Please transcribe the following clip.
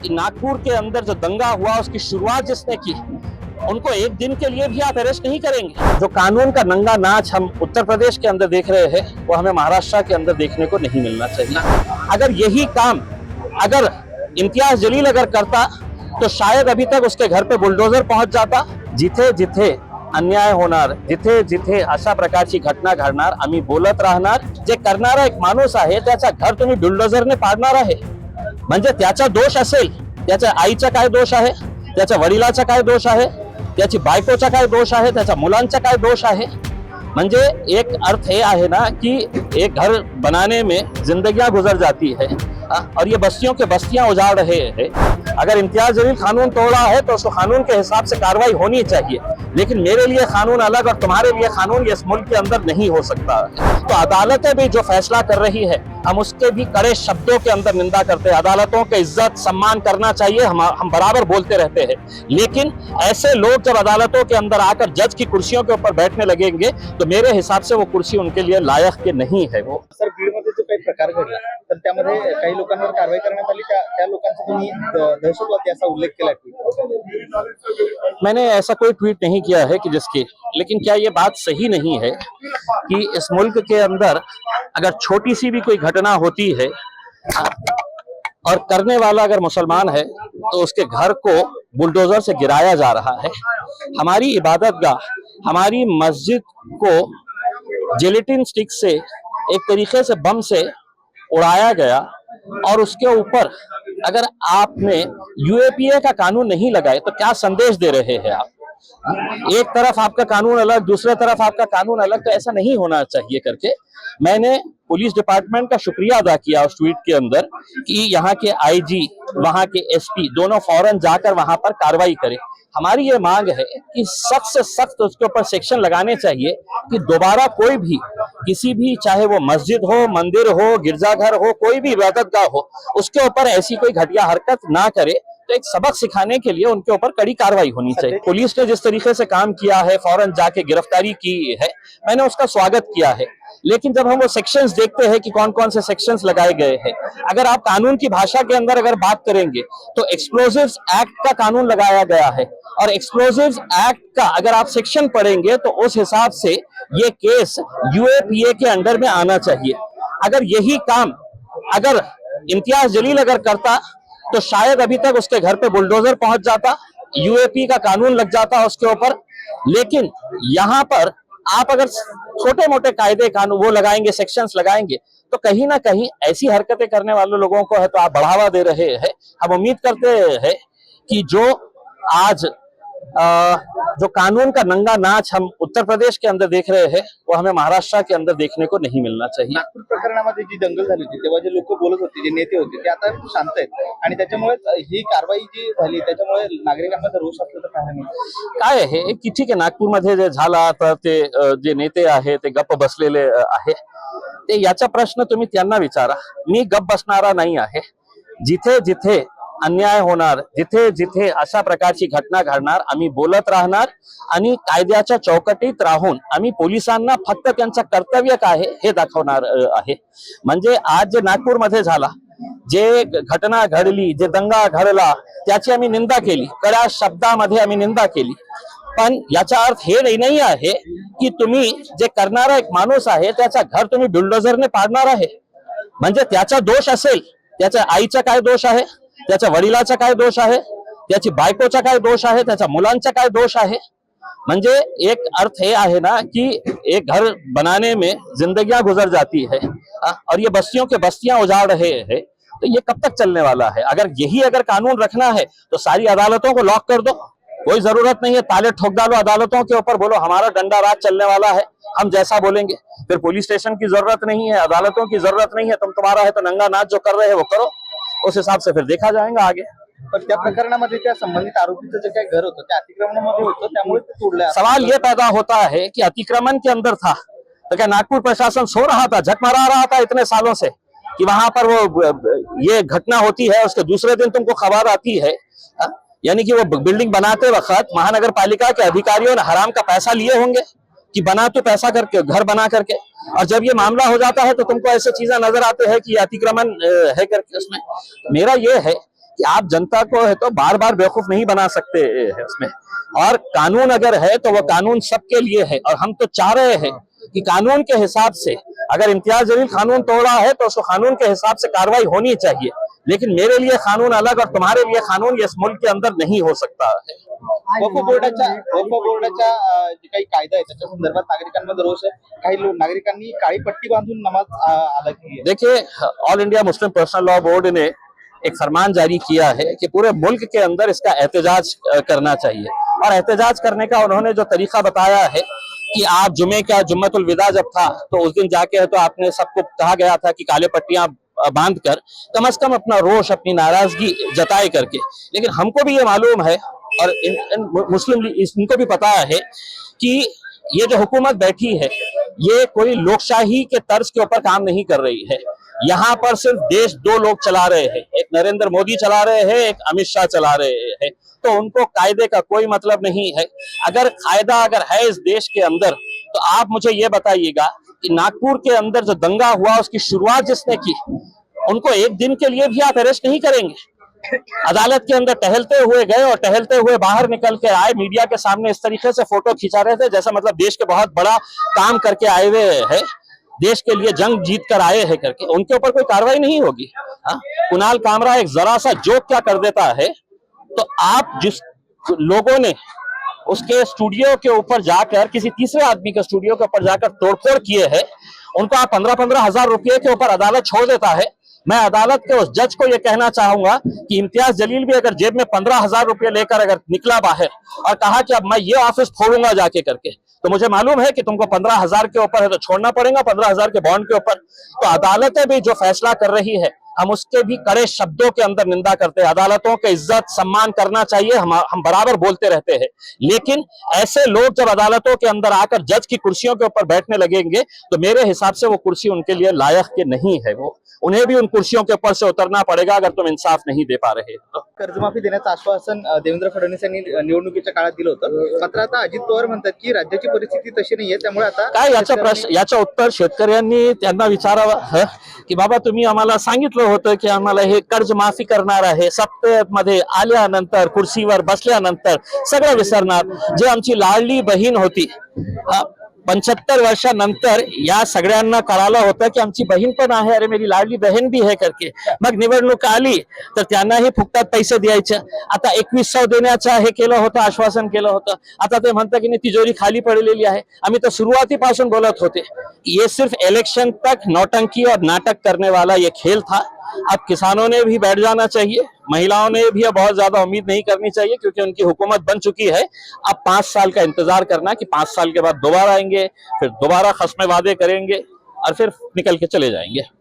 कि नागपुर के अंदर जो दंगा हुआ उसकी शुरुआत जिसने की उनको एक दिन के लिए भी आप अरेस्ट नहीं करेंगे। जो कानून का नंगा नाच हम उत्तर प्रदेश के अंदर देख रहे हैं वो हमें महाराष्ट्र के अंदर देखने को नहीं मिलना चाहिए। अगर यही काम अगर इम्तियाज जलील अगर करता तो शायद अभी तक उसके घर पे बुलडोजर पहुंच जाता। जिथे जिथे अन्याय होणार, जिथे जिथे अशा प्रकारची घटना घडणार आम्ही बोलत राहणार। जे करणारा एक माणूस आहे त्याचं घर तुम्ही बुलडोजरने पाडणार आहे म्हणजे त्याचा दोष असेल, त्याच्या आईचा काय दोष आहे, त्याच्या वडिलाचा काय दोष आहे, त्याची बायकोचा काय दोष आहे, त्याच्या मुलांचा काय दोष आहे। म्हणजे एक अर्थ ये आहे ना कि एक घर बनाने में जिंदगियां गुजर जाती है और ये बस्तियों के बस्तियां उजाड़ रहे हैं। अगर इम्तियाज जलील कानून तोड़ा है तो उसको कानून के हिसाब से कार्रवाई होनी चाहिए, लेकिन मेरे लिए कानून अलग और तुम्हारे लिए कानून इस मुल्क के अंदर नहीं हो सकता। तो अदालतें भी जो फैसला कर रही है हम उसके भी कड़े शब्दों के अंदर निंदा करते हैं। अदालतों के इज्जत सम्मान करना चाहिए, हम बराबर बोलते रहते हैं, लेकिन ऐसे लोग जब अदालतों के अंदर आकर जज की कुर्सियों के ऊपर बैठने लगेंगे तो मेरे हिसाब से वो कुर्सी उनके लिए लायक के नहीं है। वो सर बीडमध्ये जो काही प्रकार घडला तर त्यामध्ये काही लोकांवर कारवाई करण्यात आली, त्या लोकांचा तुम्ही दहशतवादी असा उल्लेख केला ट्विट। मैंने ऐसा कोई ट्वीट नहीं किया है कि जिसकी, लेकिन क्या ये बात सही नहीं है कि इस मुल्क के अंदर अगर छोटी सी भी कोई घटना होती है और करने वाला अगर मुसलमान है तो उसके घर को बुलडोजर से गिराया जा रहा है। हमारी इबादतगाह, हमारी मस्जिद को जिलेटिन स्टिक से एक तरीके से बम से उड़ाया गया और उसके ऊपर अगर आपने यूएपीए का कानून नहीं लगाए तो क्या संदेश दे रहे हैं आप? एक तरफ आपका कानून अलग, दूसरे तरफ आपका कानून अलग, तो ऐसा नहीं होना चाहिए करके मैंने पुलिस डिपार्टमेंट का शुक्रिया अदा किया उस ट्वीट के अंदर कि यहाँ के आईजी, वहां के एसपी दोनों फौरन जाकर वहां पर कार्रवाई करें। हमारी ये मांग है कि सख्त से सख्त उसके ऊपर सेक्शन लगाने चाहिए कि दोबारा कोई भी किसी भी, चाहे वो मस्जिद हो, मंदिर हो, गिरजाघर हो, कोई भी इबादतगाह हो, उसके ऊपर ऐसी कोई घटिया हरकत ना करे। तो एक सबक सिखाने के लिए उनके ऊपर कड़ी कार्रवाई होनी चाहिए। पुलिस ने जिस तरीके से काम किया है, फौरन जाके गिरफ्तारी की है, मैंने उसका स्वागत किया है। लेकिन जब हम वो सेक्शंस देखते हैं कि कौन कौन से सेक्शंस लगाए गए हैं, अगर आप कानून की भाषा के अंदर अगर बात करेंगे तो एक्सप्लोजिव्स एक्ट का कानून लगाया गया है और एक्सप्लोजिव्स एक्ट का अगर आप सेक्शन पढ़ेंगे तो उस हिसाब से ये केस यूएपीए के अंडर में आना चाहिए। अगर यही काम अगर इम्तियाज जलील अगर करता तो शायद अभी तक उसके घर पे बुलडोजर पहुंच जाता, यूएपी का कानून लग जाता उसके ऊपर। लेकिन यहाँ पर आप अगर छोटे मोटे कायदे कानून वो लगाएंगे, सेक्शंस लगाएंगे, तो कहीं ना कहीं ऐसी हरकतें करने वाले लोगों को है तो आप बढ़ावा दे रहे हैं। हम उम्मीद करते हैं कि जो आज जो कानून का नंगा नाच हम उत्तर प्रदेश के अंदर देख रहे हैं वो हमें महाराष्ट्र के अंदर देखने को नहीं मिलना चाहिए। नागपूर प्रकरणामध्ये जी दंगल झाली होती तेव्हा जे लोक बोलत होते, जे नेते होते, ते आता शांत आहेत आणि त्याच्यामुळे ही कारवाई जी झाली त्याच्यामुळे नागरिकांमध्ये रोष असल्याचं पाहायला मिळतं। काय आहे की ठीक आहे, नागपूरमध्ये जे झाला तर ते जे नेते आहे ते गप्प बसलेले आहे, ते याचा प्रश्न तुम्ही त्यांना विचारा। मी गप्प बसणारा नाही आहे। जिथे जिथे अन्याय होणार, जिथे जिथे अशा प्रकारची घटना घडणार आम्ही बोलत राहणार आणि कायद्याच्या चौकटीत राहून आम्ही पोलिसांना फक्त त्यांचं कर्तव्य काय आहे हे दाखवणार आहे। म्हणजे आज जे नागपूरमध्ये झाला, जे घटना घडली, जे दंगा घडला त्याची आम्ही निंदा केली, कडा शब्दामध्ये आम्ही निंदा केली, पण याचा अर्थ हे नाही आहे की तुम्ही जे करणारा एक माणूस आहे त्याचं घर तुम्ही बुलडोजरने पाडणार आहे म्हणजे त्याचा दोष असेल, त्याच्या आईचा काय दोष आहे, त्याच्या वडिलाचा काय दोष आहे, त्याची बायकोचा काय दोष आहे, त्याच्या मुलांचा काय दोष आहे। म्हणजे एक अर्थ ये आहे ना कि एक घर बनाने में जिंदगियां गुजर जाती है और ये बस्तियों के बस्तियां उजाड़ रहे हैं। तो ये कब तक चलने वाला है? अगर कानून रखना है तो सारी अदालतों को लॉक कर दो, कोई जरूरत नहीं है ताले ठोक डालो अदालतों के ऊपर, बोलो हमारा डंडा राज चलने वाला है, हम जैसा बोलेंगे। फिर पुलिस स्टेशन की जरूरत नहीं है, अदालतों की जरूरत नहीं है, तुम तुम्हारा है तो नंगा नाच जो कर रहे हैं वो करो, उस हिसाब से फिर देखा जाएगा आगे। पण त्या प्रकरणामध्ये त्या संबंधित आरोपीचं जे काही घर होतं त्या अतिक्रमणामध्ये होतं त्यामुळे ते तोडलं। सवाल ये पैदा होता है कि अतिक्रमण के अंदर था तो क्या नागपुर प्रशासन सो रहा था, झक मरा रहा था इतने सालों से कि वहां पर वो ये घटना होती है उसके दूसरे दिन तुमको खबर आती है? यानी कि वो बिल्डिंग बनाते वक्त महानगर पालिका के अधिकारियों ने हराम का पैसा लिए होंगे कि बना तो पैसा करके घर बना करके, और जब ये मामला हो जाता है तो तुमको ऐसे चीजें नजर आते हैं कि अतिक्रमण है करके। उसमें मेरा ये है कि आप जनता को है तो बार बार बेवकूफ नहीं बना सकते है उसमें। और कानून अगर है तो वो कानून सबके लिए है, और हम तो चाह रहे हैं कि कानून के हिसाब से अगर इम्तियाज जलील कानून तोड़ा है तो उसको कानून के हिसाब से कार्रवाई होनी चाहिए। लेकिन मेरे लिए कानून अलग और तुम्हारे लिए कानून इस मुल्क के अंदर नहीं हो सकता है। वक्फ बोर्डाच्या जे काही कायदा आहे त्याच्या संदर्भात नागरिकांमध्ये रोष आहे। काही नागरिकांनी काळी पट्टी बांधून नमाज अदा की है। देखिए, all India Muslim personal law board ने एक फरमान जारी किया है कि पूरे मुल्क के अंदर इसका एहतजाज करना चाहिए, और एहतजाज करने का उन्होंने जो तरीका बताया है कि आप जुमे का जुम्मतुल विदा जब था तो उस दिन जाके तो आपने सबको कहा गया था कि काले पट्टियां बांध कर कम से कम अपना रोष, अपनी नाराजगी जताए करके। लेकिन हमको भी ये मालूम है और मुस्लिम इनको भी पता है कि ये जो हुकूमत बैठी है ये कोई लोकशाही के तर्ज के ऊपर काम नहीं कर रही है। यहाँ पर सिर्फ देश दो लोग चला रहे हैं, एक नरेंद्र मोदी चला रहे हैं, एक अमित शाह चला रहे हैं। तो उनको कायदे का कोई मतलब नहीं है। अगर कायदा अगर है इस देश के अंदर तो आप मुझे ये बताइएगा कि नागपुर के अंदर जो दंगा हुआ उसकी शुरुआत जिसने की, उनको एक दिन के लिए भी आप अरेस्ट नहीं करेंगे। अदालत के अंदर टहलते हुए गए और टहलते हुए बाहर निकल के आए, मीडिया के सामने इस तरीके से फोटो खिंचा रहे थे जैसा मतलब देश के बहुत बड़ा काम करके आए हुए हैं, देश के लिए जंग जीत कर आए हैं करके। उनके ऊपर कोई कार्रवाई नहीं होगी। कुणाल कामरा एक जरा सा जोक क्या कर देता है तो आप जिस लोगों ने उसके स्टूडियो के ऊपर जाकर, किसी तीसरे आदमी के स्टूडियो के ऊपर जाकर तोड़फोड़ किए हैं, उनको आप 15-15 हजार रुपए के ऊपर अदालत छोड़ देता है। मैं अदालत के उस जज को यह कहना चाहूंगा कि इम्तियाज जलील भी अगर जेब में 15,000 रुपए लेकर अगर निकला बाहर और कहा कि अब मैं ये ऑफिस फोड़ूंगा जाके करके, तो मुझे मालूम है कि तुमको 15,000 के ऊपर है तो छोड़ना पड़ेगा, 15,000 के बॉन्ड के ऊपर। तो अदालतें भी जो फैसला कर रही है हम उसके भी कड़े शब्दों के अंदर निंदा करते हैं। अदालतों के इज्जत सम्मान करना चाहिए, हम बराबर बोलते रहते हैं। लेकिन ऐसे लोग जब अदालतों के अंदर आकर जज की कुर्सियों के ऊपर बैठने लगेंगे तो मेरे हिसाब से वो कुर्सी उनके लिए लायक के नहीं है। वो उन्हें भी उन कुर्सियों के ऊपर से उतरना पड़ेगा अगर तुम इंसाफ नहीं दे पा रहे तो। कर्जमाफी देण्याचं आश्वासन देवेंद्र फडणवीस यांनी निवडणुकीच्या काळात दिलं होतं। मात्र आता अजित पवार म्हणतात की राज्याची परिस्थिती तशी नाहीये, त्यामुळे आता काय याचं उत्तर शेतकऱ्यांनी त्यांना विचारावं की बाबा तुम्ही आम्हाला सांगितलं होतं की आम्हाला हे कर्ज माफी करणार आहे, सत्तेमध्ये आल्यानंतर कुर्सीवर बसल्यानंतर सगळं विसरणार। जे आमची लाडली बहीण होती 75 वर्षानंतर या सगळ्यांना कळालं होतं की आमची बहीण पण आहे, अरे मेरी लाडली बहीण भी है करके। मग निवडणूक आली तर त्यांनाही फुकटात पैसे द्यायचे। आता 2100 देण्याचं हे केलं होतं, आश्वासन केलं होतं। आता ते म्हणतात की तिजोरी खाली पडलेली आहे। आम्ही तर सुरुवातीपासून बोलत होते ये सिर्फ इलेक्शन तक नौटंकी और नाटक करने वाला ये खेल था। अब किसानों ने भी बैठ जाना चाहिए, महिलाओं ने भी अब बहुत ज्यादा उम्मीद नहीं करनी चाहिए क्योंकि उनकी हुकूमत बन चुकी है। अब 5 साल का इंतजार करना कि 5 साल के बाद दोबारा आएंगे, फिर दोबारा खस्मे वादे करेंगे और फिर निकल के चले जाएंगे।